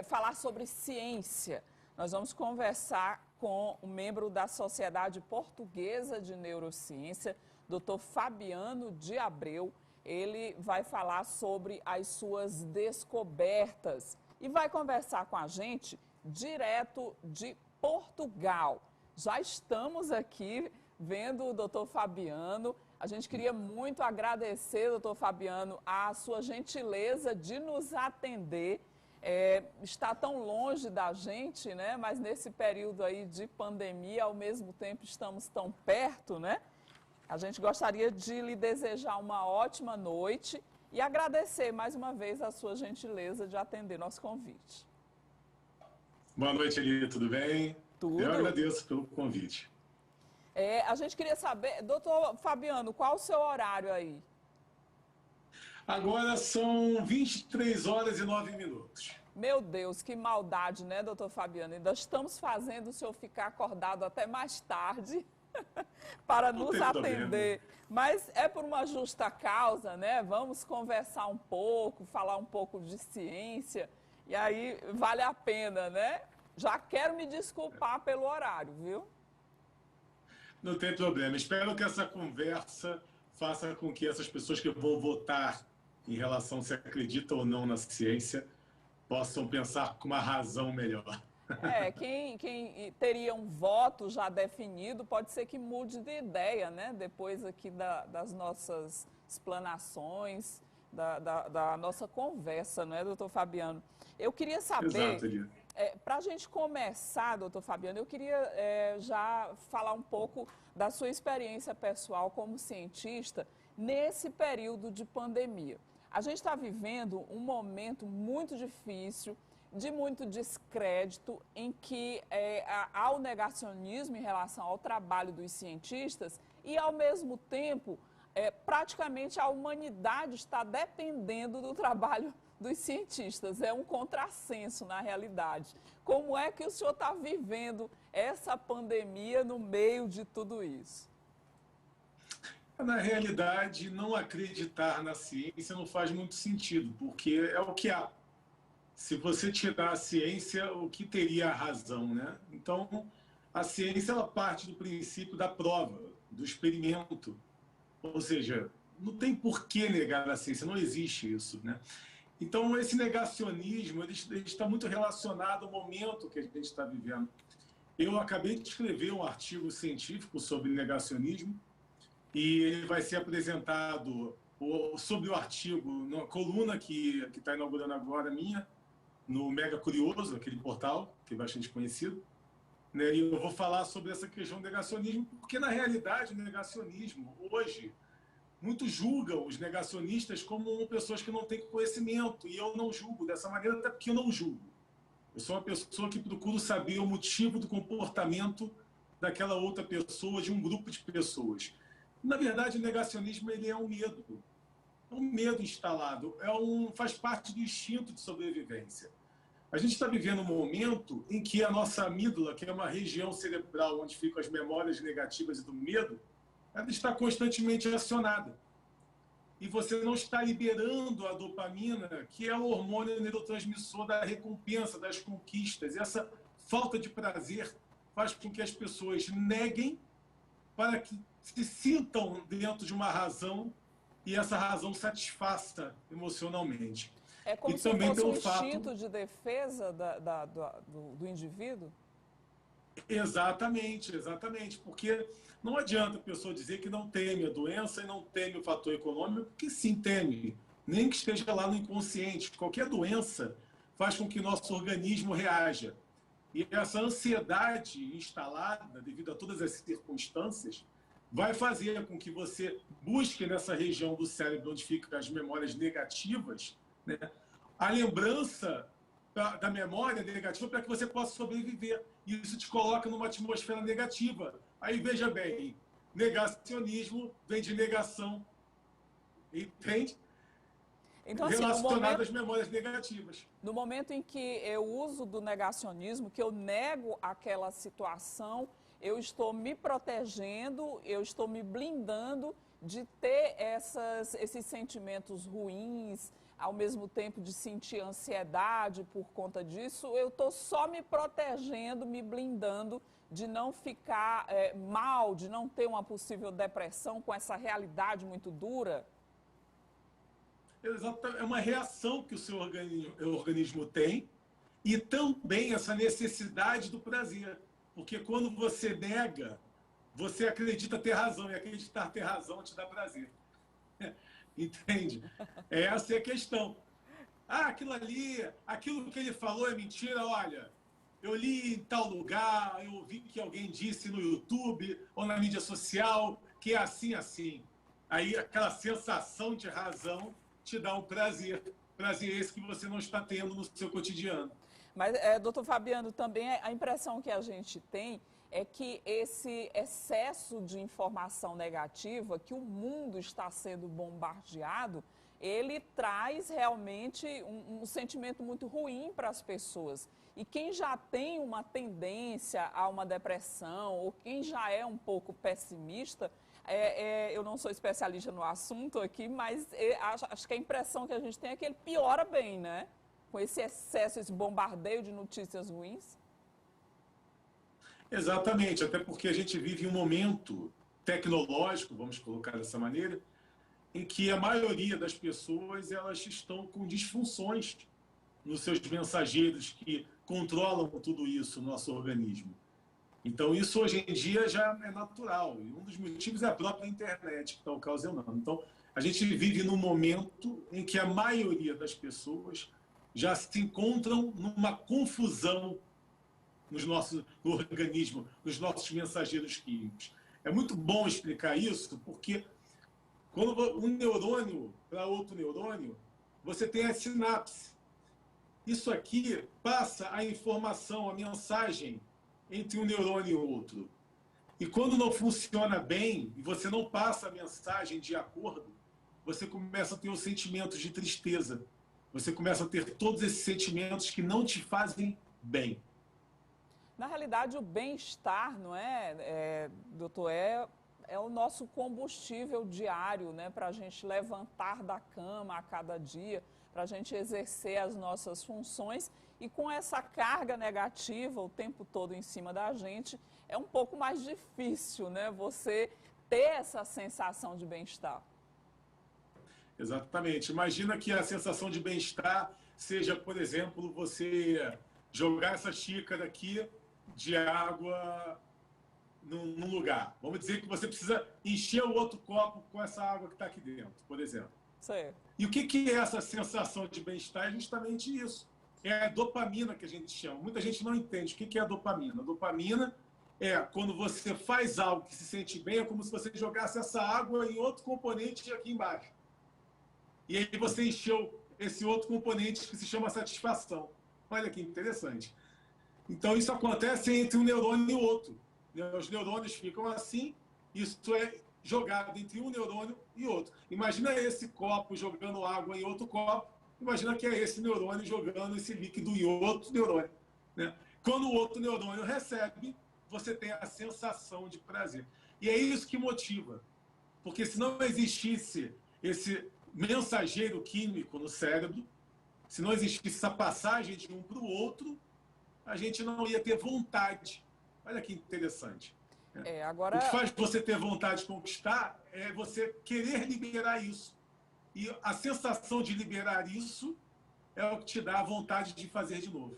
falar sobre ciência. Nós vamos conversar com um membro da Sociedade Portuguesa de Neurociência, Dr. Fabiano de Abreu. Ele vai falar sobre as suas descobertas e vai conversar com a gente direto de Portugal. Já estamos aqui vendo o doutor Fabiano. A gente queria muito agradecer, doutor Fabiano, a sua gentileza de nos atender. Está tão longe da gente, né? Mas nesse período aí de pandemia, ao mesmo tempo estamos tão perto, né? A gente gostaria de lhe desejar uma ótima noite e agradecer mais uma vez a sua gentileza de atender nosso convite. Boa noite, Eli, tudo bem? Tudo. Eu agradeço pelo convite. A gente queria saber, doutor Fabiano, qual o seu horário aí? Agora são 23 horas e 9 minutos. Meu Deus, que maldade, né, doutor Fabiano? Ainda estamos fazendo o senhor ficar acordado até mais tarde para nos atender. Mas é por uma justa causa, né? Vamos conversar um pouco, falar um pouco de ciência, e aí vale a pena, né? Já quero me desculpar pelo horário, viu? Não tem problema. Espero que essa conversa faça com que essas pessoas que vão votar em relação se acreditam ou não na ciência possam pensar com uma razão melhor. Quem teria um voto já definido pode ser que mude de ideia, né? Depois aqui das nossas explanações, da nossa conversa, não é, doutor Fabiano? Eu queria saber, para a gente começar, doutor Fabiano, eu queria já falar um pouco da sua experiência pessoal como cientista nesse período de pandemia. A gente está vivendo um momento muito difícil, de muito descrédito, em que há o negacionismo em relação ao trabalho dos cientistas e, ao mesmo tempo, praticamente a humanidade está dependendo do trabalho dos cientistas. É um contrassenso, na realidade. Como é que o senhor está vivendo essa pandemia no meio de tudo isso? Na realidade, não acreditar na ciência não faz muito sentido, porque é o que há. Se você tirar a ciência, o que teria a razão, né? Então, a ciência ela parte do princípio da prova, do experimento. Ou seja, não tem por que negar a ciência, não existe isso, né? Então, esse negacionismo ele está muito relacionado ao momento que a gente está vivendo. Eu acabei de escrever um artigo científico sobre negacionismo e ele vai ser apresentado sobre o artigo numa coluna que está inaugurando agora minha, no Mega Curioso, aquele portal que é bastante conhecido. Né? E eu vou falar sobre essa questão do negacionismo, porque, na realidade, o negacionismo, hoje, muitos julgam os negacionistas como pessoas que não têm conhecimento, e eu não julgo dessa maneira, até porque eu não julgo. Eu sou uma pessoa que procuro saber o motivo do comportamento daquela outra pessoa, de um grupo de pessoas. Na verdade, o negacionismo ele é um medo instalado, faz parte do instinto de sobrevivência. A gente está vivendo um momento em que a nossa amígdala, que é uma região cerebral onde ficam as memórias negativas e do medo, ela está constantemente acionada. E você não está liberando a dopamina, que é o hormônio neurotransmissor da recompensa, das conquistas. E essa falta de prazer faz com que as pessoas neguem para que se sintam dentro de uma razão e essa razão satisfaça emocionalmente. É como se fosse um instinto de defesa do indivíduo? Exatamente, exatamente. Porque não adianta a pessoa dizer que não teme a doença e não teme o fator econômico, porque sim teme, nem que esteja lá no inconsciente. Qualquer doença faz com que nosso organismo reaja. E essa ansiedade instalada, devido a todas as circunstâncias, vai fazer com que você busque nessa região do cérebro onde ficam as memórias negativas, né, a lembrança da memória negativa para que você possa sobreviver. E isso te coloca numa atmosfera negativa. Aí, veja bem, negacionismo vem de negação, entende? Então, assim, relacionado às memórias negativas. No momento em que eu uso do negacionismo, que eu nego aquela situação, eu estou me protegendo, eu estou me blindando de ter esses sentimentos ruins, ao mesmo tempo de sentir ansiedade por conta disso, eu estou só me protegendo, me blindando de não ficar mal, de não ter uma possível depressão com essa realidade muito dura? É uma reação que o seu organismo tem e também essa necessidade do prazer. Porque quando você nega, você acredita ter razão, e acreditar ter razão te dá prazer. Entende? Essa é a questão. Ah, aquilo ali, aquilo que ele falou é mentira, olha, eu li em tal lugar, eu ouvi que alguém disse no YouTube ou na mídia social que é assim, assim. Aí aquela sensação de razão te dá um prazer. Prazer esse que você não está tendo no seu cotidiano. Mas, doutor Fabiano, também a impressão que a gente tem é que esse excesso de informação negativa, que o mundo está sendo bombardeado, ele traz realmente um sentimento muito ruim para as pessoas. E quem já tem uma tendência a uma depressão, ou quem já é um pouco pessimista, eu não sou especialista no assunto aqui, mas acho que a impressão que a gente tem é que ele piora bem, né? Com esse excesso, esse bombardeio de notícias ruins. Exatamente, até porque a gente vive um momento tecnológico, vamos colocar dessa maneira, em que a maioria das pessoas elas estão com disfunções nos seus mensageiros que controlam tudo isso no nosso organismo. Então, isso hoje em dia já é natural. E um dos motivos é a própria internet que está ocasionando. Então, a gente vive num momento em que a maioria das pessoas já se encontram numa confusão no organismo, nos nossos mensageiros químicos. É muito bom explicar isso, porque quando um neurônio para outro neurônio, você tem a sinapse. Isso aqui passa a informação, a mensagem entre um neurônio e outro. E quando não funciona bem, e você não passa a mensagem de acordo, você começa a ter os sentimentos de tristeza. Você começa a ter todos esses sentimentos que não te fazem bem. Na realidade, o bem-estar, não é, doutor, é o nosso combustível diário, né, para a gente levantar da cama a cada dia, para a gente exercer as nossas funções. E com essa carga negativa o tempo todo em cima da gente, é um pouco mais difícil, né, você ter essa sensação de bem-estar. Exatamente. Imagina que a sensação de bem-estar seja, por exemplo, você jogar essa xícara aqui de água num lugar. Vamos dizer que você precisa encher o outro copo com essa água que está aqui dentro, por exemplo. Certo. E o que é essa sensação de bem-estar? É justamente isso. É a dopamina que a gente chama. Muita gente não entende o que é a dopamina. A dopamina é quando você faz algo que se sente bem, é como se você jogasse essa água em outro componente aqui embaixo. E aí você encheu esse outro componente que se chama satisfação. Olha que interessante. Então, isso acontece entre um neurônio e outro. Os neurônios ficam assim, isso é jogado entre um neurônio e outro. Imagina esse copo jogando água em outro copo, imagina que é esse neurônio jogando esse líquido em outro neurônio. Né? Quando o outro neurônio recebe, você tem a sensação de prazer. E é isso que motiva. Porque se não existisse esse mensageiro químico no cérebro, se não existisse essa passagem de um para o outro, a gente não ia ter vontade. Olha que interessante. Agora... O que faz você ter vontade de conquistar é você querer liberar isso. E a sensação de liberar isso é o que te dá a vontade de fazer de novo.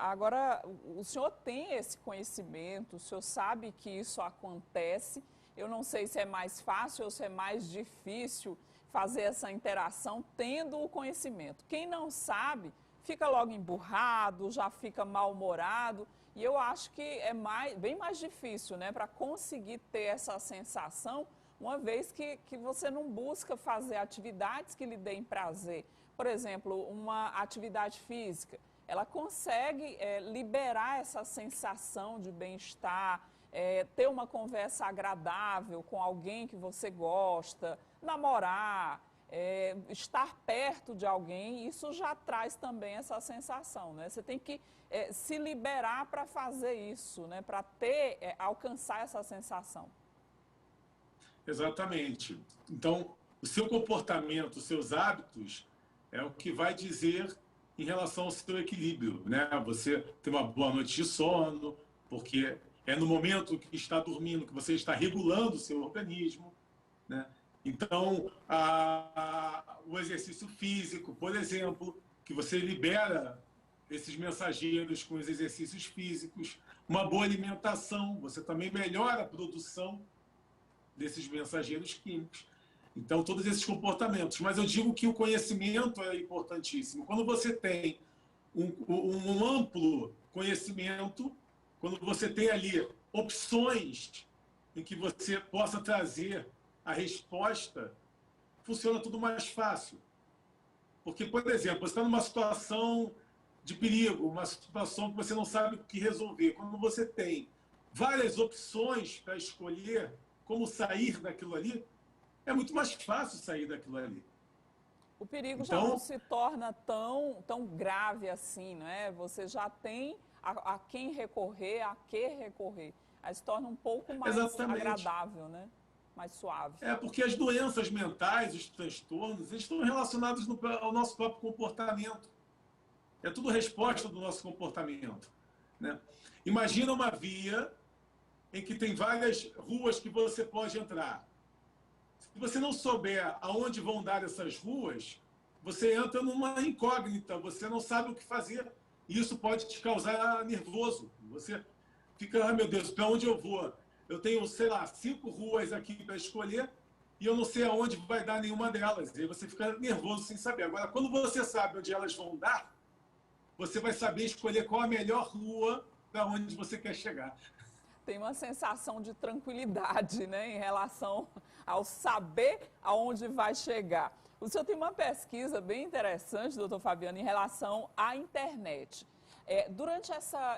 Agora, o senhor tem esse conhecimento, o senhor sabe que isso acontece. Eu não sei se é mais fácil ou se é mais difícil fazer essa interação tendo o conhecimento. Quem não sabe, fica logo emburrado, já fica mal-humorado. E eu acho que é bem mais difícil, né, para conseguir ter essa sensação, uma vez que você não busca fazer atividades que lhe deem prazer. Por exemplo, uma atividade física, ela consegue liberar essa sensação de bem-estar, ter uma conversa agradável com alguém que você gosta, namorar, estar perto de alguém, isso já traz também essa sensação, né? Você tem que se liberar para fazer isso, né? Para alcançar essa sensação. Exatamente. Então, o seu comportamento, os seus hábitos, é o que vai dizer em relação ao seu equilíbrio, né? Você tem uma boa noite de sono, porque é no momento que está dormindo que você está regulando o seu organismo, né? Então, o exercício físico, por exemplo, que você libera esses mensageiros com os exercícios físicos, uma boa alimentação, você também melhora a produção desses mensageiros químicos. Então, todos esses comportamentos. Mas eu digo que o conhecimento é importantíssimo. Quando você tem um amplo conhecimento, quando você tem ali opções em que você possa trazer a resposta, funciona tudo mais fácil. Porque, por exemplo, você está numa situação de perigo, uma situação que você não sabe o que resolver. Quando você tem várias opções para escolher como sair daquilo ali, é muito mais fácil sair daquilo ali. O perigo já não se torna tão grave assim, não é? Você já tem a quem recorrer, a que recorrer. Aí se torna um pouco mais agradável, né? Mais suave. É porque as doenças mentais, os transtornos, eles estão relacionados ao nosso próprio comportamento. É tudo resposta do nosso comportamento, né? Imagina uma via em que tem várias ruas que você pode entrar. Se você não souber aonde vão dar essas ruas, você entra numa incógnita, você não sabe o que fazer. E isso pode te causar nervoso. Você fica, ah, meu Deus, para onde eu vou? Eu tenho, sei lá, 5 ruas aqui para escolher e eu não sei aonde vai dar nenhuma delas. E aí você fica nervoso sem saber. Agora, quando você sabe onde elas vão dar, você vai saber escolher qual a melhor rua para onde você quer chegar. Tem uma sensação de tranquilidade, né, em relação ao saber aonde vai chegar. O senhor tem uma pesquisa bem interessante, doutor Fabiano, em relação à internet. Durante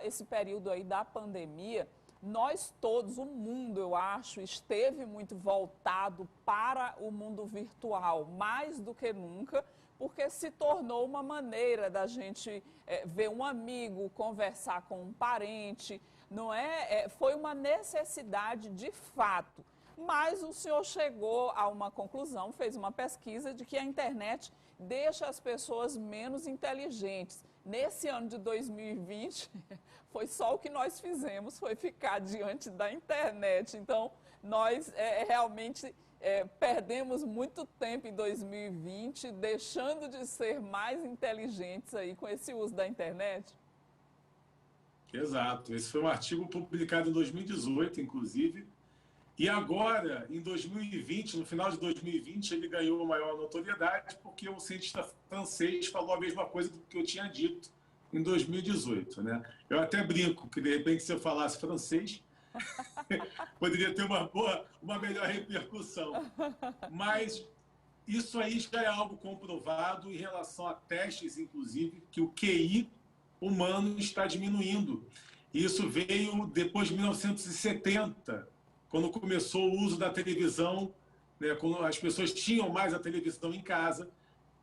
esse período aí da pandemia, nós todos, o mundo, eu acho, esteve muito voltado para o mundo virtual, mais do que nunca, porque se tornou uma maneira da gente ver um amigo, conversar com um parente, não é? Foi uma necessidade de fato. Mas o senhor chegou a uma conclusão, fez uma pesquisa de que a internet deixa as pessoas menos inteligentes. Nesse ano de 2020, foi só o que nós fizemos, foi ficar diante da internet. Então, nós realmente perdemos muito tempo em 2020, deixando de ser mais inteligentes aí com esse uso da internet. Exato. Esse foi um artigo publicado em 2018, inclusive. E agora, em 2020, no final de 2020, ele ganhou maior notoriedade porque um cientista francês falou a mesma coisa do que eu tinha dito em 2018, né? Eu até brinco que, de repente, se eu falasse francês, poderia ter uma melhor repercussão. Mas isso aí já é algo comprovado em relação a testes, inclusive, que o QI humano está diminuindo. Isso veio depois de 1970, quando começou o uso da televisão, né, quando as pessoas tinham mais a televisão em casa,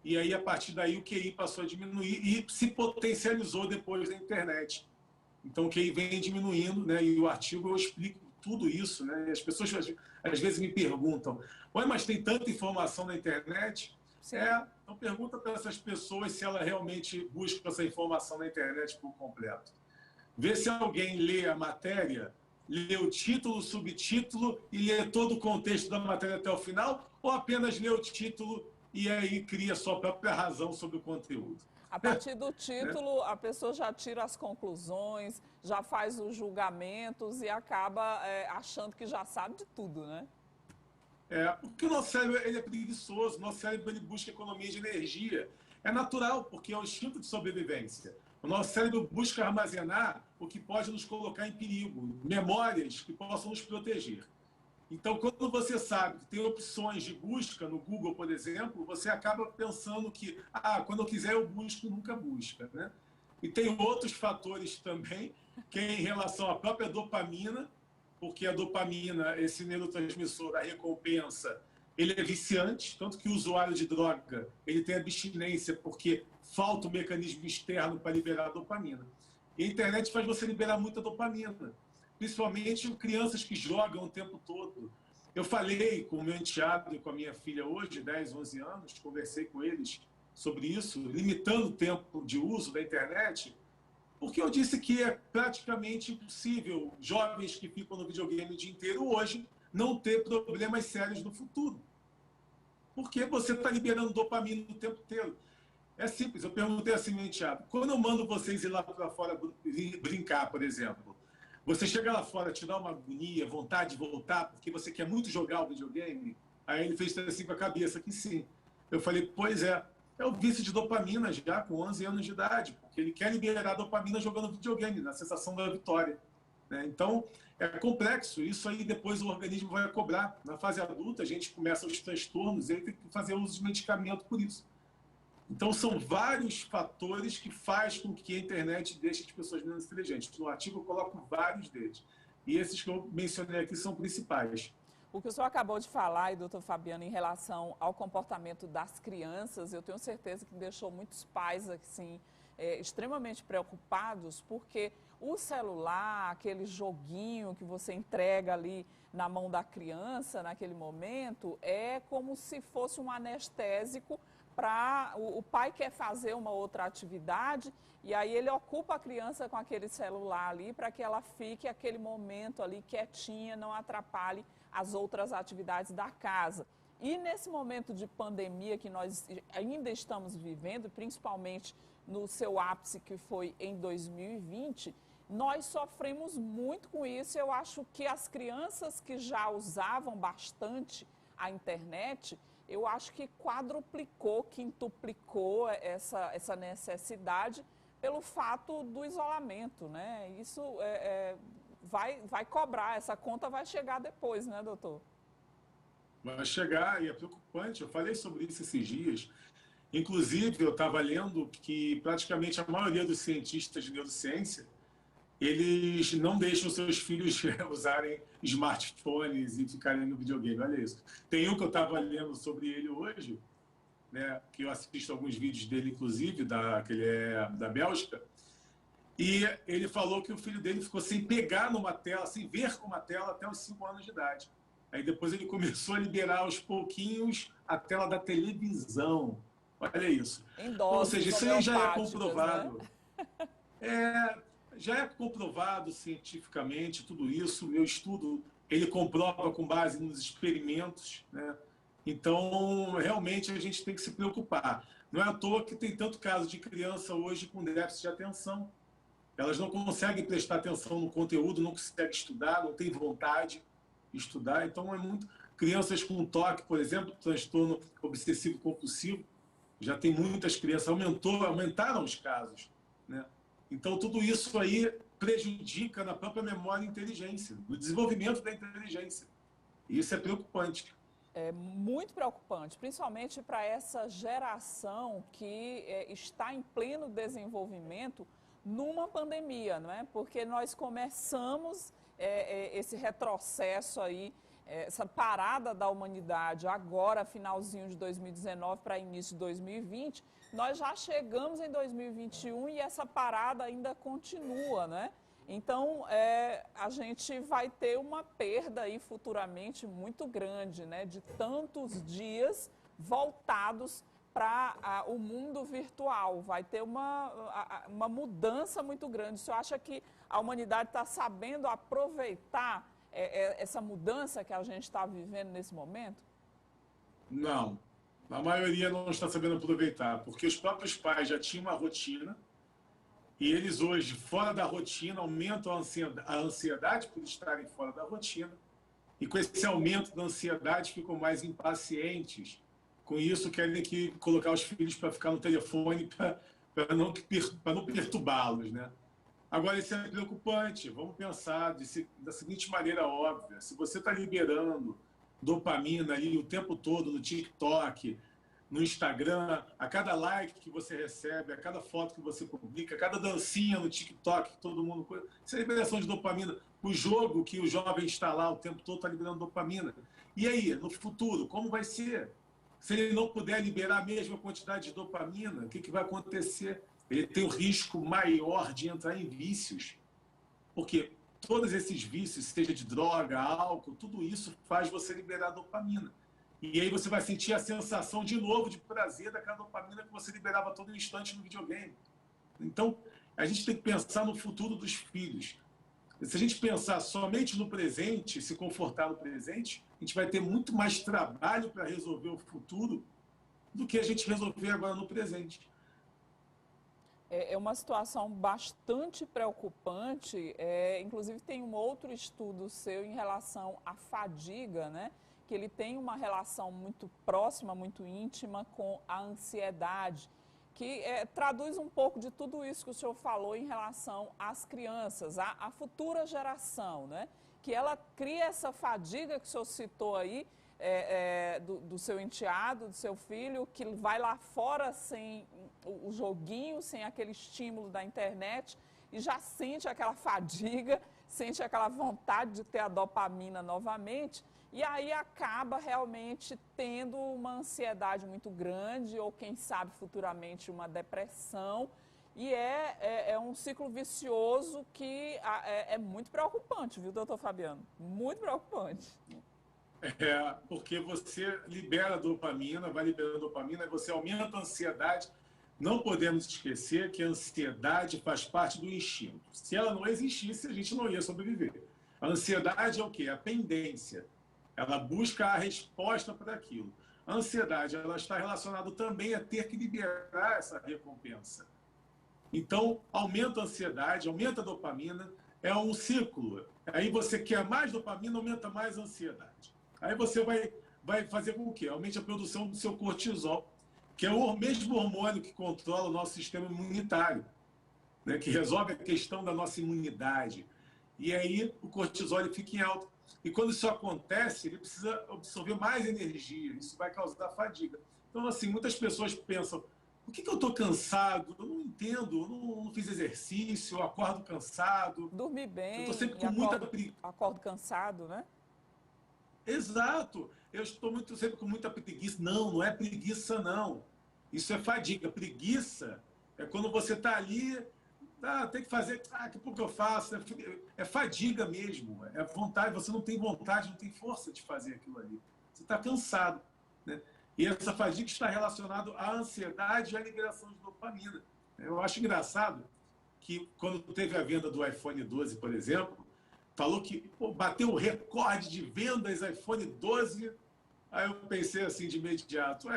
e aí, a partir daí, o QI passou a diminuir e se potencializou depois da internet. Então, o QI vem diminuindo, né, e o artigo eu explico tudo isso, né, e as pessoas às vezes me perguntam, ué, mas tem tanta informação na internet? Sim. Então pergunta para essas pessoas se ela realmente busca essa informação na internet por completo. Vê se alguém lê a matéria, lê o título, o subtítulo e lê todo o contexto da matéria até o final, ou apenas lê o título e aí cria sua própria razão sobre o conteúdo. A partir do título, a pessoa já tira as conclusões, já faz os julgamentos e acaba achando que já sabe de tudo, né? Porque o nosso cérebro ele é preguiçoso, o nosso cérebro ele busca economia de energia. É natural, porque é o instinto de sobrevivência. O nosso cérebro busca armazenar o que pode nos colocar em perigo, memórias que possam nos proteger. Então, quando você sabe que tem opções de busca no Google, por exemplo, você acaba pensando que, quando eu quiser eu busco, nunca busca, né? E tem outros fatores também, que é em relação à própria dopamina, porque a dopamina, esse neurotransmissor da recompensa, ele é viciante, tanto que o usuário de droga ele tem abstinência porque falta o mecanismo externo para liberar a dopamina. E a internet faz você liberar muita dopamina, principalmente crianças que jogam o tempo todo. Eu falei com o meu enteado e com a minha filha hoje, 10, 11 anos, conversei com eles sobre isso, limitando o tempo de uso da internet, porque eu disse que é praticamente impossível jovens que ficam no videogame o dia inteiro hoje não ter problemas sérios no futuro. Porque você está liberando dopamina o tempo inteiro. É simples, eu perguntei assim, meu enteado, quando eu mando vocês ir lá para fora brincar, por exemplo, você chega lá fora, te dá uma agonia, vontade de voltar, porque você quer muito jogar o videogame? Aí ele fez assim com a cabeça, que sim. Eu falei, pois é o vício de dopamina já com 11 anos de idade, porque ele quer liberar dopamina jogando videogame, na sensação da vitória. Né? Então, é complexo, isso aí depois o organismo vai cobrar. Na fase adulta, a gente começa os transtornos e ele tem que fazer uso de medicamento por isso. Então, são vários fatores que fazem com que a internet deixe as pessoas menos inteligentes. No artigo, eu coloco vários deles. E esses que eu mencionei aqui são principais. O que o senhor acabou de falar, doutor Fabiano, em relação ao comportamento das crianças, eu tenho certeza que deixou muitos pais assim, extremamente preocupados, porque o celular, aquele joguinho que você entrega ali na mão da criança naquele momento, é como se fosse um anestésico para o pai quer fazer uma outra atividade e aí ele ocupa a criança com aquele celular ali para que ela fique aquele momento ali quietinha, não atrapalhe as outras atividades da casa. E nesse momento de pandemia que nós ainda estamos vivendo, principalmente no seu ápice que foi em 2020, nós sofremos muito com isso. Eu acho que as crianças que já usavam bastante a internet, eu acho que quadruplicou, quintuplicou essa necessidade pelo fato do isolamento, né? Isso vai cobrar, essa conta vai chegar depois, né, doutor? Vai chegar e é preocupante. Eu falei sobre isso esses dias. Inclusive, eu estava lendo que praticamente a maioria dos cientistas de neurociência, eles não deixam seus filhos usarem smartphones e ficarem no videogame. Olha isso. Tem um que eu estava lendo sobre ele hoje, né, que eu assisto alguns vídeos dele, inclusive, que ele é da Bélgica, e ele falou que o filho dele ficou sem pegar numa tela, sem ver uma tela até os 5 anos de idade. Aí depois ele começou a liberar aos pouquinhos a tela da televisão. Olha isso. Em Ou doses seja, isso aí já é homeopáticas, comprovado. né? Já é comprovado cientificamente tudo isso. Meu estudo, ele comprova com base nos experimentos, né? Então, realmente, a gente tem que se preocupar. Não é à toa que tem tanto caso de criança hoje com déficit de atenção. Elas não conseguem prestar atenção no conteúdo, não conseguem estudar, não têm vontade de estudar. Então, é muito... Crianças com TOC, por exemplo, transtorno obsessivo-compulsivo, já tem muitas crianças, aumentaram os casos, né? Então, tudo isso aí prejudica na própria memória e inteligência, no desenvolvimento da inteligência. E isso é preocupante. É muito preocupante, principalmente para essa geração que está em pleno desenvolvimento numa pandemia, não é? Porque nós começamos esse retrocesso aí, essa parada da humanidade agora, finalzinho de 2019 para início de 2020, nós já chegamos em 2021 e essa parada ainda continua, né? Então, a gente vai ter uma perda aí futuramente muito grande, né? De tantos dias voltados para o mundo virtual. Vai ter uma mudança muito grande. O senhor acha que a humanidade está sabendo aproveitar essa mudança que a gente está vivendo nesse momento? Não. A maioria não está sabendo aproveitar, porque os próprios pais já tinham uma rotina e eles hoje, fora da rotina, aumentam a ansiedade por estarem fora da rotina. E com esse aumento da ansiedade, ficam mais impacientes. Com isso, querem colocar os filhos para ficar no telefone para não perturbá-los, né? Agora, isso é preocupante. Vamos pensar da seguinte maneira óbvia. Se você está liberando dopamina ali o tempo todo no TikTok, no Instagram, a cada like que você recebe, a cada foto que você publica, a cada dancinha no TikTok que todo mundo... Isso é liberação de dopamina. O jogo que o jovem está lá o tempo todo está liberando dopamina. E aí, no futuro, como vai ser? Se ele não puder liberar a mesma quantidade de dopamina, o que vai acontecer? Ele tem o risco maior de entrar em vícios. Porque todos esses vícios, seja de droga, álcool, tudo isso faz você liberar dopamina. E aí você vai sentir a sensação de novo de prazer daquela dopamina que você liberava todo instante no videogame. Então, a gente tem que pensar no futuro dos filhos. Se a gente pensar somente no presente, se confortar no presente, a gente vai ter muito mais trabalho para resolver o futuro do que a gente resolver agora no presente. É uma situação bastante preocupante. Inclusive, tem um outro estudo seu em relação à fadiga, né? Que ele tem uma relação muito próxima, muito íntima com a ansiedade, que traduz um pouco de tudo isso que o senhor falou em relação às crianças, à futura geração, né? Que ela cria essa fadiga que o senhor citou aí, do seu enteado, do seu filho, que vai lá fora sem o joguinho, sem aquele estímulo da internet e já sente aquela fadiga, sente aquela vontade de ter a dopamina novamente. E aí acaba realmente tendo uma ansiedade muito grande ou, quem sabe, futuramente uma depressão. E é um ciclo vicioso que é muito preocupante, viu, doutor Fabiano? Muito preocupante. Porque você libera dopamina, vai liberando dopamina, e você aumenta a ansiedade. Não podemos esquecer que a ansiedade faz parte do instinto. Se ela não existisse, a gente não ia sobreviver. A ansiedade é o quê? A pendência. Ela busca a resposta para aquilo. A ansiedade, ela está relacionada também a ter que liberar essa recompensa. Então, aumenta a ansiedade, aumenta a dopamina, é um ciclo. Aí você quer mais dopamina, aumenta mais a ansiedade. Aí você vai fazer com que aumente a produção do seu cortisol, que é o mesmo hormônio que controla o nosso sistema imunitário, né, que resolve a questão da nossa imunidade. E aí o cortisol ele fica em alta. E quando isso acontece, ele precisa absorver mais energia. Isso vai causar fadiga. Então, assim, muitas pessoas pensam, por que eu estou cansado? Eu não entendo, eu não fiz exercício, eu acordo cansado. Dormir bem, eu estou sempre com muita acordo cansado, né? Exato. Eu estou sempre com muita preguiça. Não, não é preguiça, não. Isso é fadiga. Preguiça é quando você está ali, tem que fazer, que pouco eu faço. É fadiga mesmo. É vontade, você não tem vontade, não tem força de fazer aquilo ali. Você está cansado, né? E essa fadiga está relacionada à ansiedade e à liberação de dopamina. Eu acho engraçado que quando teve a venda do iPhone 12, por exemplo, falou que bateu o recorde de vendas iPhone 12. Aí eu pensei assim de imediato,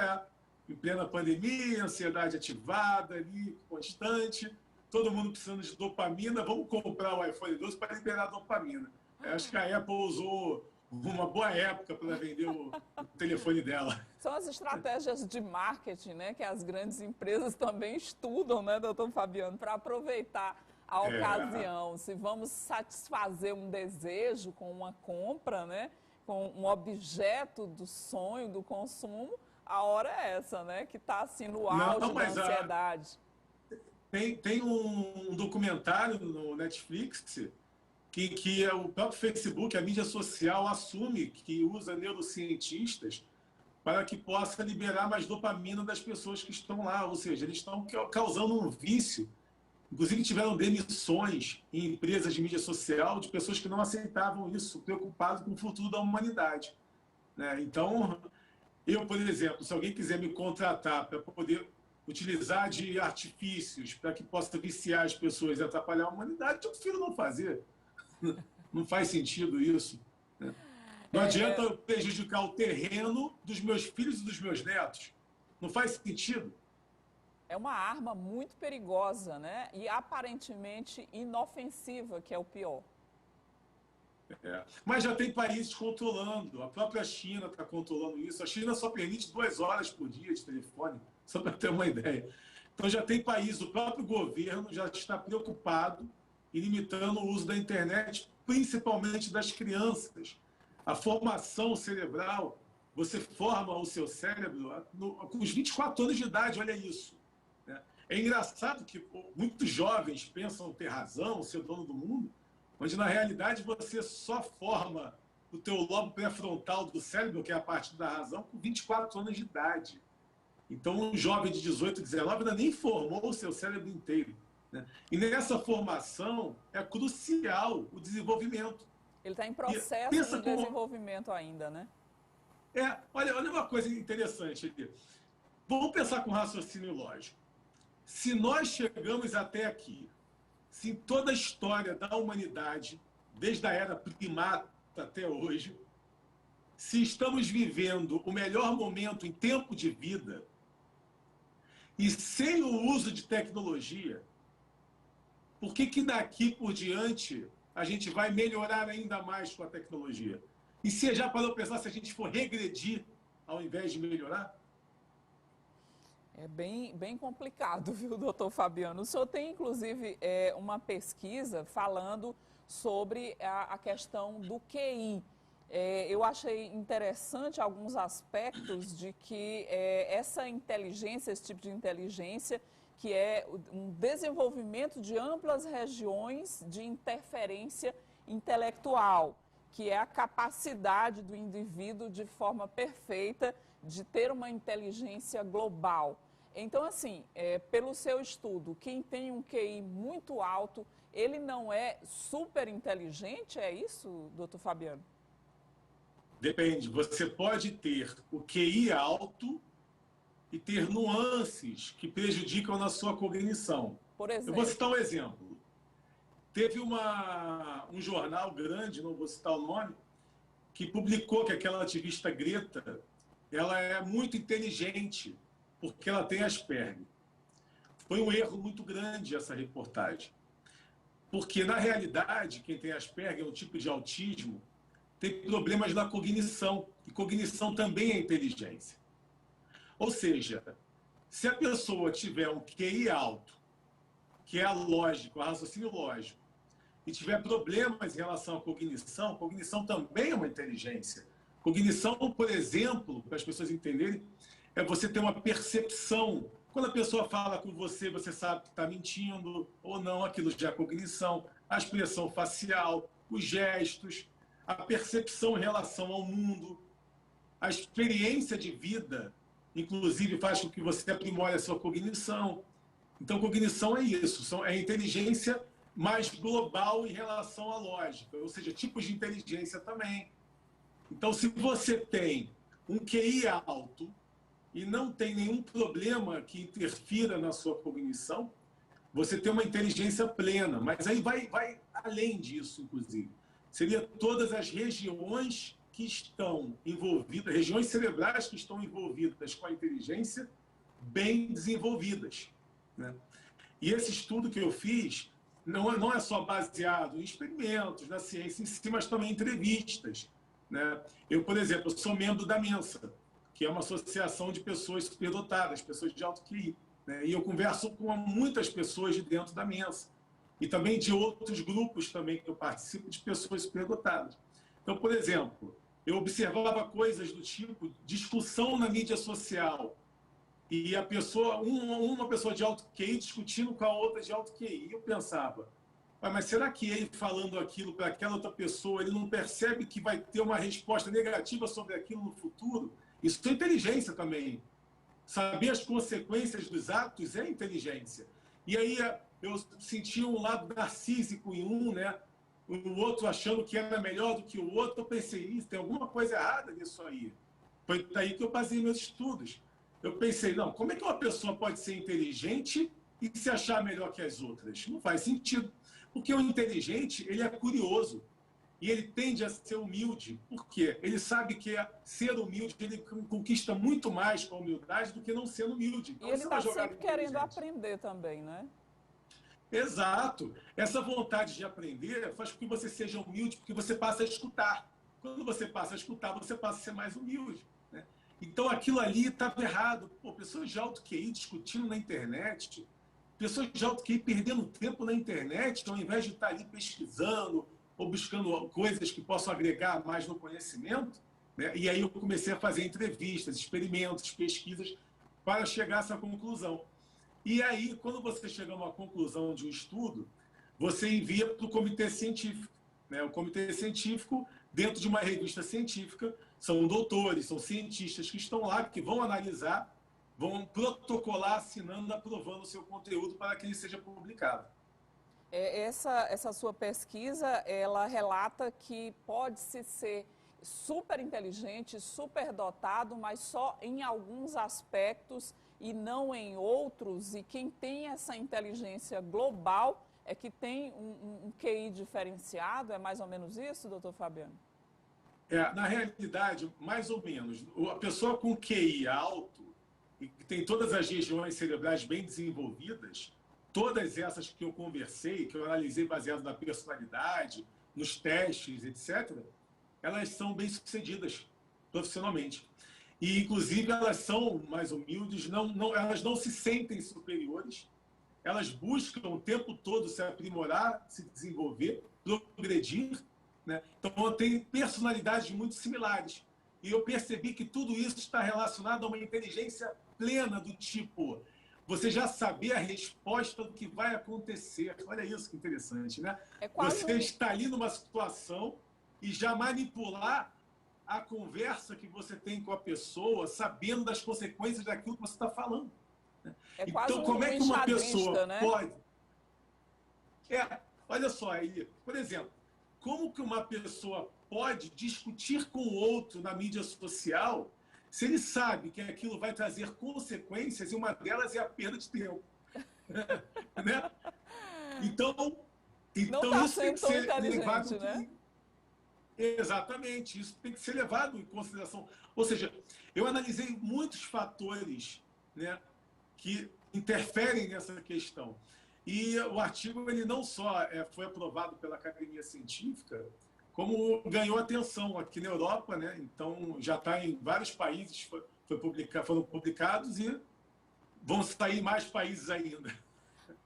em plena pandemia, ansiedade ativada ali, constante, todo mundo precisando de dopamina, vamos comprar o iPhone 12 para liberar dopamina. Eu acho que a Apple usou uma boa época para vender o telefone dela. São as estratégias de marketing, né, que as grandes empresas também estudam, né, doutor Fabiano, para aproveitar a ocasião. Se vamos satisfazer um desejo com uma compra, né, com um objeto do sonho, do consumo, a hora é essa, né, que está assim no auge da ansiedade. Tem um documentário no Netflix que o próprio Facebook, a mídia social, assume que usa neurocientistas para que possa liberar mais dopamina das pessoas que estão lá. Ou seja, eles estão causando um vício. Inclusive, tiveram demissões em empresas de mídia social de pessoas que não aceitavam isso, preocupadas com o futuro da humanidade, né? Então, eu, por exemplo, se alguém quiser me contratar para poder utilizar de artifícios para que possa viciar as pessoas e atrapalhar a humanidade, eu prefiro não fazer. Não faz sentido isso, né? Não adianta eu prejudicar o terreno dos meus filhos e dos meus netos. Não faz sentido. É uma arma muito perigosa, né? E aparentemente inofensiva, que é o pior. Mas já tem países controlando. A própria China está controlando isso. A China só permite 2 horas por dia de telefone, só para ter uma ideia. Então já tem países, o próprio governo já está preocupado em limitando o uso da internet, principalmente das crianças. A formação cerebral, você forma o seu cérebro com os 24 anos de idade, olha isso. É engraçado que muitos jovens pensam ter razão, ser dono do mundo, onde na realidade você só forma o teu lobo pré-frontal do cérebro, que é a parte da razão, com 24 anos de idade. Então um jovem de 18, 19 ainda nem formou o seu cérebro inteiro. né? E nessa formação é crucial o desenvolvimento. Ele está em processo de desenvolvimento ainda, né? Olha uma coisa interessante aqui. Vamos pensar com raciocínio lógico. Se nós chegamos até aqui, se em toda a história da humanidade, desde a era primata até hoje, se estamos vivendo o melhor momento em tempo de vida, e sem o uso de tecnologia, por que daqui por diante a gente vai melhorar ainda mais com a tecnologia? E se já parou para pensar se a gente for regredir ao invés de melhorar? É bem complicado, viu, doutor Fabiano? O senhor tem, inclusive, uma pesquisa falando sobre a questão do QI. Eu achei interessante alguns aspectos de que essa inteligência, esse tipo de inteligência, que é um desenvolvimento de amplas regiões de interferência intelectual, que é a capacidade do indivíduo, de forma perfeita, de ter uma inteligência global. Então, assim, pelo seu estudo, quem tem um QI muito alto, ele não é super inteligente, é isso, doutor Fabiano? Depende. Você pode ter o QI alto e ter nuances que prejudicam na sua cognição. Por exemplo? Eu vou citar um exemplo. Teve um jornal grande, não vou citar o nome, que publicou que aquela ativista Greta, ela é muito inteligente, porque ela tem Asperger. Foi um erro muito grande essa reportagem. Porque, na realidade, quem tem Asperger é um tipo de autismo, tem problemas na cognição. E cognição também é inteligência. Ou seja, se a pessoa tiver um QI alto, que é a lógica, o raciocínio lógico, e tiver problemas em relação à cognição também é uma inteligência. Cognição, por exemplo, para as pessoas entenderem, é você ter uma percepção. Quando a pessoa fala com você, você sabe que está mentindo ou não, aquilo já é cognição. A expressão facial, os gestos, a percepção em relação ao mundo, a experiência de vida, inclusive, faz com que você aprimore a sua cognição. Então, cognição é isso, é inteligência mais global em relação à lógica, ou seja, tipos de inteligência também. Então, se você tem um QI alto e não tem nenhum problema que interfira na sua cognição, você tem uma inteligência plena. Mas aí vai além disso, inclusive. Seria todas as regiões que estão envolvidas, regiões cerebrais que estão envolvidas com a inteligência bem desenvolvidas, né? E esse estudo que eu fiz não é só baseado em experimentos, na ciência em si, mas também em entrevistas, né? Eu, por exemplo, sou membro da Mensa, que é uma associação de pessoas superdotadas, pessoas de alto QI, né? E eu converso com muitas pessoas de dentro da Mensa e também de outros grupos também que eu participo de pessoas superdotadas. Então, por exemplo, eu observava coisas do tipo discussão na mídia social e a pessoa, uma pessoa de alto QI discutindo com a outra de alto QI. E eu pensava, mas será que ele falando aquilo para aquela outra pessoa, ele não percebe que vai ter uma resposta negativa sobre aquilo no futuro? Isso é inteligência também. Saber as consequências dos atos é inteligência. E aí eu sentia um lado narcísico em um, né? O outro achando que era melhor do que o outro. Eu pensei, isso, tem alguma coisa errada nisso aí. Foi daí que eu baseei meus estudos. Eu pensei, não, como é que uma pessoa pode ser inteligente e se achar melhor que as outras? Não faz sentido. Porque o inteligente, ele é curioso. E ele tende a ser humilde. Por quê? Ele sabe que ser humilde, ele conquista muito mais com a humildade do que não sendo humilde. Então, e ele está sempre querendo aprender também, né? Exato. Essa vontade de aprender faz com que você seja humilde, porque você passa a escutar. Quando você passa a escutar, você passa a ser mais humilde, né? Então, aquilo ali estava errado. Pô, pessoas de alto QI discutindo na internet, pessoas de alto QI perdendo tempo na internet, ao invés de estar ali pesquisando ou buscando coisas que possam agregar mais no conhecimento, né? E aí eu comecei a fazer entrevistas, experimentos, pesquisas, para chegar a essa conclusão. E aí, quando você chega a uma conclusão de um estudo, você envia para o comitê científico, né? O comitê científico, dentro de uma revista científica, são doutores, são cientistas que estão lá, que vão analisar, vão protocolar assinando, aprovando o seu conteúdo para que ele seja publicado. Essa sua pesquisa, ela relata que pode-se ser super inteligente, super dotado, mas só em alguns aspectos e não em outros. E quem tem essa inteligência global é que tem um QI diferenciado, é mais ou menos isso, doutor Fabiano? Na realidade, mais ou menos. A pessoa com QI alto, e que tem todas as regiões cerebrais bem desenvolvidas, todas essas que eu conversei, que eu analisei baseado na personalidade, nos testes, etc., elas são bem-sucedidas profissionalmente. E, inclusive, elas são mais humildes, elas não se sentem superiores, elas buscam o tempo todo se aprimorar, se desenvolver, progredir, né? Então, tem personalidades muito similares. E eu percebi que tudo isso está relacionado a uma inteligência plena do tipo, você já saber a resposta do que vai acontecer. Olha isso que interessante, né? Você está ali numa situação e já manipular a conversa que você tem com a pessoa, sabendo das consequências daquilo que você está falando. Então, como é que uma pessoa pode... olha só aí, por exemplo, como que uma pessoa pode discutir com o outro na mídia social se ele sabe que aquilo vai trazer consequências e uma delas é a perda de tempo? Né? Então isso tem que ser levado... Né? Exatamente, isso tem que ser levado em consideração. Ou seja, eu analisei muitos fatores, né, que interferem nessa questão. E o artigo ele não só foi aprovado pela Academia Científica, como ganhou atenção aqui na Europa, né? Então já está em vários países, foram publicados e vão sair mais países ainda.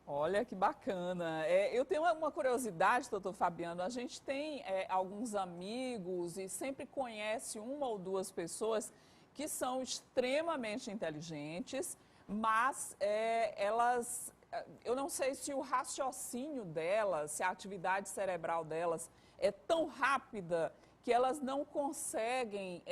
Olha que bacana. Eu tenho uma curiosidade, doutor Fabiano. A gente tem alguns amigos e sempre conhece uma ou duas pessoas que são extremamente inteligentes, mas elas, eu não sei se o raciocínio delas, se a atividade cerebral delas é tão rápida que elas não conseguem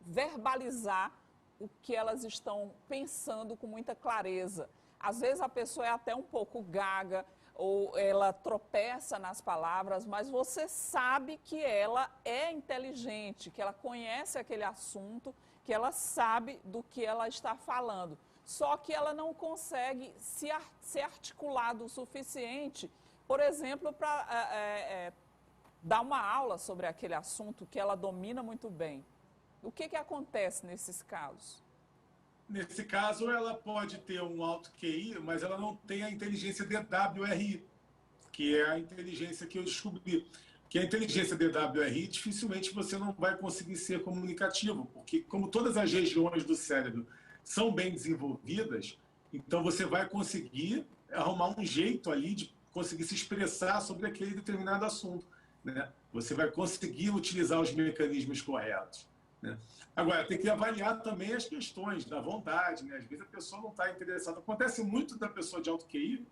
verbalizar o que elas estão pensando com muita clareza. Às vezes a pessoa é até um pouco gaga ou ela tropeça nas palavras, mas você sabe que ela é inteligente, que ela conhece aquele assunto, que ela sabe do que ela está falando. Só que ela não consegue se articular o suficiente, por exemplo, para dar uma aula sobre aquele assunto que ela domina muito bem. O que acontece nesses casos? Nesse caso, ela pode ter um alto QI, mas ela não tem a inteligência DWRI, que é a inteligência que eu descobri. Que a inteligência DWRI, dificilmente você não vai conseguir ser comunicativo, porque como todas as regiões do cérebro são bem desenvolvidas, então você vai conseguir arrumar um jeito ali de conseguir se expressar sobre aquele determinado assunto, né? Você vai conseguir utilizar os mecanismos corretos, né? Agora, tem que avaliar também as questões da vontade, né? Às vezes a pessoa não está interessada. Acontece muito da pessoa de alto QI,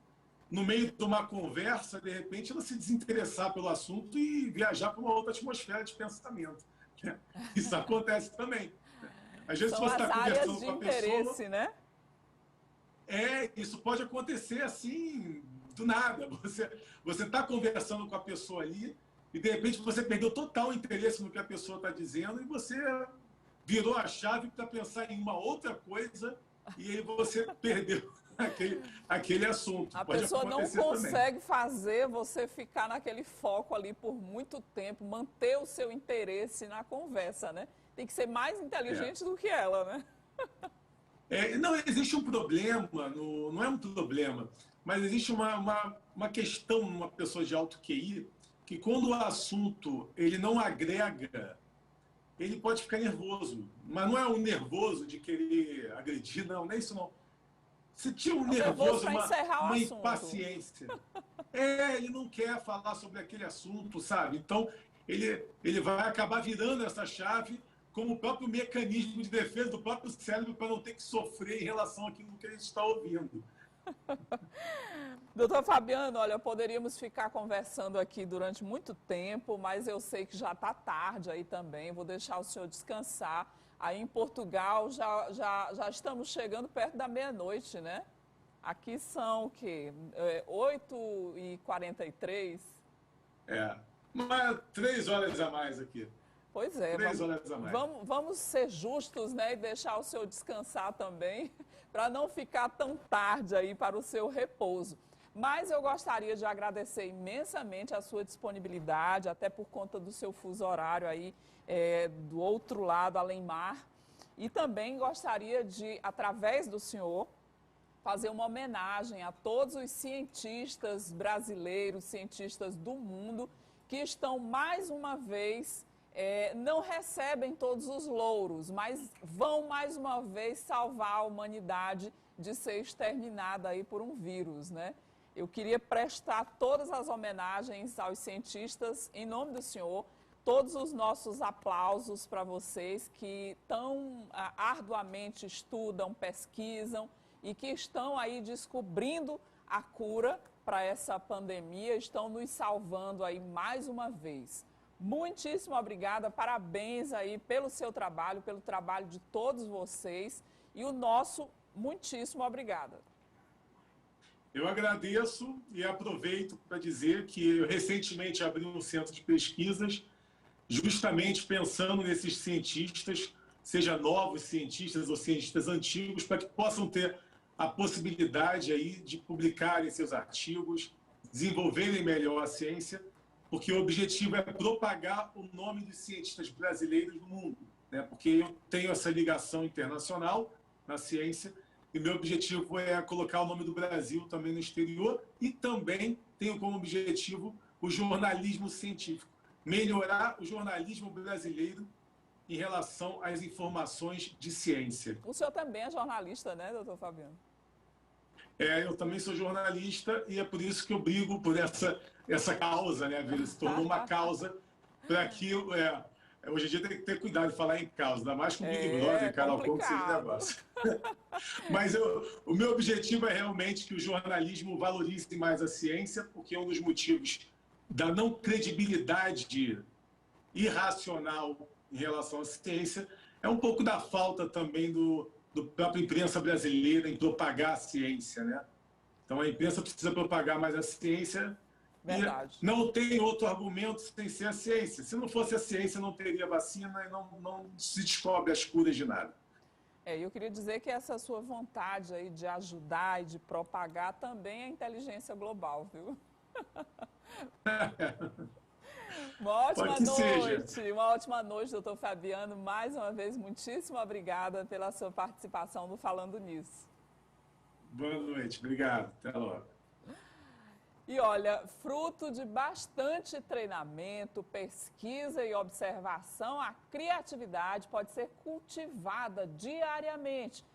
no meio de uma conversa, de repente, ela se desinteressar pelo assunto e viajar para uma outra atmosfera de pensamento. Né? Isso acontece também. Às vezes, são você está conversando com a pessoa, né? Isso pode acontecer assim, do nada. Você está conversando com a pessoa ali e, de repente, você perdeu total interesse no que a pessoa está dizendo e você virou a chave para pensar em uma outra coisa e aí você perdeu aquele assunto. A pessoa não consegue fazer você ficar naquele foco ali por muito tempo, manter o seu interesse na conversa, né? Tem que ser mais inteligente do que ela, né? Não, existe um problema, não é um problema, mas existe uma questão numa pessoa de alto QI, que quando o assunto ele não agrega, ele pode ficar nervoso. Mas não é um nervoso de querer agredir, não é isso não. Você tinha um nervoso, uma impaciência. Ele não quer falar sobre aquele assunto, sabe? Então, ele vai acabar virando essa chave como o próprio mecanismo de defesa do próprio cérebro para não ter que sofrer em relação àquilo que ele está ouvindo. Doutor Fabiano, olha, poderíamos ficar conversando aqui durante muito tempo, mas eu sei que já está tarde aí também, vou deixar o senhor descansar. Aí em Portugal já estamos chegando perto da meia-noite, né? Aqui são o quê? 8h43. Mas 3 horas a mais aqui. Pois é, 3 horas a mais. Vamos ser justos, né, e deixar o senhor descansar também, para não ficar tão tarde aí para o seu repouso. Mas eu gostaria de agradecer imensamente a sua disponibilidade, até por conta do seu fuso horário aí do outro lado, além mar. E também gostaria de, através do senhor, fazer uma homenagem a todos os cientistas brasileiros, cientistas do mundo, que estão mais uma vez, não recebem todos os louros, mas vão mais uma vez salvar a humanidade de ser exterminada aí por um vírus, né? Eu queria prestar todas as homenagens aos cientistas, em nome do senhor, todos os nossos aplausos para vocês que tão arduamente estudam, pesquisam e que estão aí descobrindo a cura para essa pandemia, estão nos salvando aí mais uma vez. Muitíssimo obrigada, parabéns aí pelo seu trabalho, pelo trabalho de todos vocês e o nosso muitíssimo obrigada. Eu agradeço e aproveito para dizer que eu recentemente abri um centro de pesquisas justamente pensando nesses cientistas, seja novos cientistas ou cientistas antigos, para que possam ter a possibilidade aí de publicarem seus artigos, desenvolverem melhor a ciência, porque o objetivo é propagar o nome dos cientistas brasileiros no mundo, né? Porque eu tenho essa ligação internacional na ciência e meu objetivo é colocar o nome do Brasil também no exterior e também tenho como objetivo o jornalismo científico, melhorar o jornalismo brasileiro em relação às informações de ciência. O senhor também é jornalista, né, doutor Fabiano? Eu também sou jornalista e é por isso que eu brigo por essa causa, né? Se tornou uma causa para que... hoje em dia tem que ter cuidado de falar em causa, ainda mais com o Big Brother, Carol Conco, esse negócio. Mas o meu objetivo é realmente que o jornalismo valorize mais a ciência, porque um dos motivos da não credibilidade irracional em relação à ciência é um pouco da falta também do própria imprensa brasileira em propagar a ciência, né? Então a imprensa precisa propagar mais a ciência. Verdade. E não tem outro argumento sem ser a ciência. Se não fosse a ciência, não teria vacina e não se descobre as curas de nada. Eu queria dizer que essa sua vontade aí de ajudar e de propagar também é inteligência global, viu? Uma ótima noite, doutor Fabiano. Mais uma vez, muitíssimo obrigada pela sua participação no Falando Nisso. Boa noite, obrigado. Até logo. E olha, fruto de bastante treinamento, pesquisa e observação, a criatividade pode ser cultivada diariamente